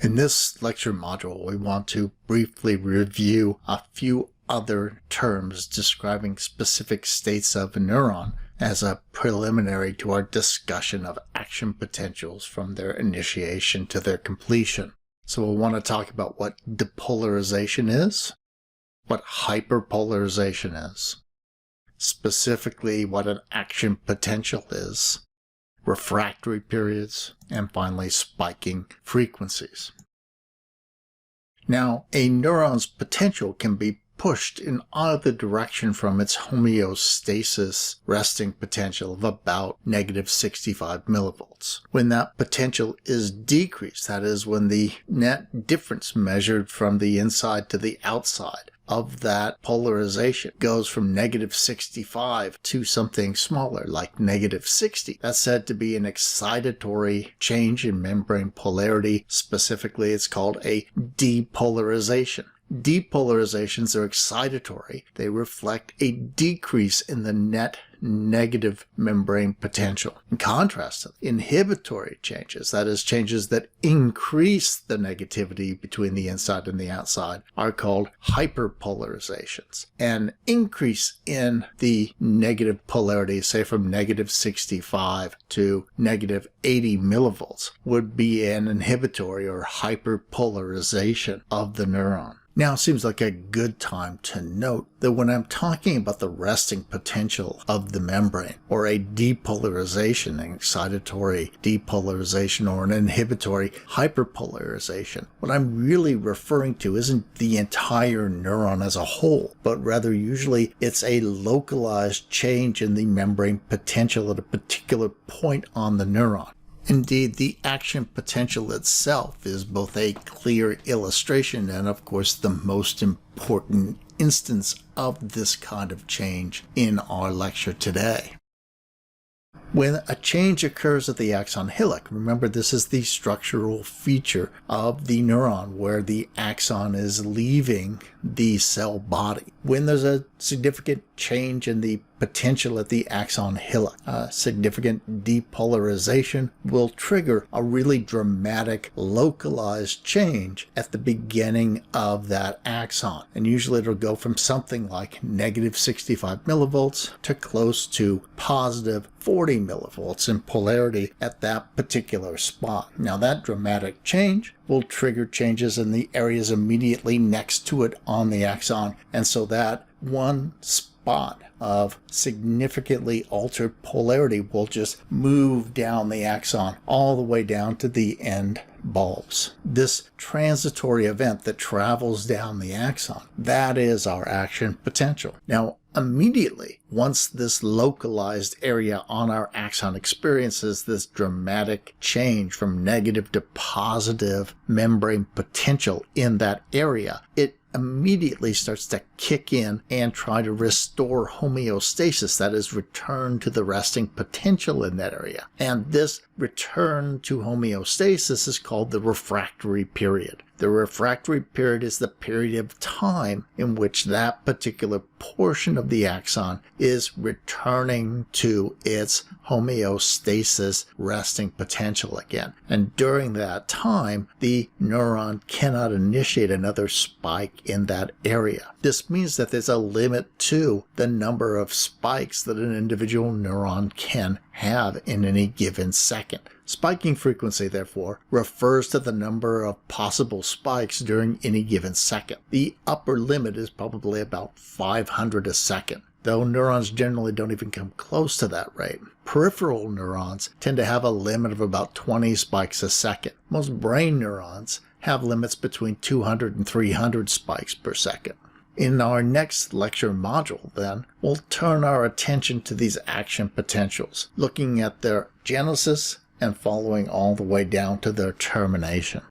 In this lecture module, we want to briefly review a few other terms describing specific states of a neuron as a preliminary to our discussion of action potentials from their initiation to their completion. So we'll want to talk about what depolarization is, what hyperpolarization is, specifically what an action potential is, refractory periods, and finally spiking frequencies. Now, a neuron's potential can be pushed in either direction from its homeostasis resting potential of about -65 millivolts. When that potential is decreased, that is, when the net difference measured from the inside to the outside of that polarization goes from -65 to something smaller like -60. That's said to be an excitatory change in membrane polarity. Specifically, it's called a depolarization. Depolarizations are excitatory. They reflect a decrease in the net negative membrane potential. In contrast, inhibitory changes, that is, changes that increase the negativity between the inside and the outside, are called hyperpolarizations. An increase in the negative polarity, say from -65 to -80 millivolts, would be an inhibitory or hyperpolarization of the neuron. Now it seems like a good time to note that when I'm talking about the resting potential of the membrane, or a depolarization, an excitatory depolarization, or an inhibitory hyperpolarization, what I'm really referring to isn't the entire neuron as a whole, but rather usually it's a localized change in the membrane potential at a particular point on the neuron. Indeed, the action potential itself is both a clear illustration and, of course, the most important instance of this kind of change in our lecture today. When a change occurs at the axon hillock, remember this is the structural feature of the neuron where the axon is leaving the cell body. When there's a significant change in the potential at the axon hillock, a significant depolarization will trigger a really dramatic localized change at the beginning of that axon. And usually it'll go from something like -65 millivolts to close to +40 millivolts in polarity at that particular spot. Now that dramatic change will trigger changes in the areas immediately next to it on the axon, and so that one spot of significantly altered polarity will just move down the axon all the way down to the end bulbs. This transitory event that travels down the axon, that is our action potential. Now, immediately, once this localized area on our axon experiences this dramatic change from negative to positive membrane potential in that area, it immediately starts to kick in and try to restore homeostasis, that is, return to the resting potential in that area. And this return to homeostasis is called the refractory period. The refractory period is the period of time in which that particular portion of the axon is returning to its homeostasis resting potential again. And during that time, the neuron cannot initiate another spike in that area. This means that there's a limit to the number of spikes that an individual neuron can have in any given second. Spiking frequency, therefore, refers to the number of possible spikes during any given second. The upper limit is probably about 500 a second, though neurons generally don't even come close to that rate. Peripheral neurons tend to have a limit of about 20 spikes a second. Most brain neurons have limits between 200 and 300 spikes per second. In our next lecture module, then, we'll turn our attention to these action potentials, looking at their genesis and following all the way down to their termination.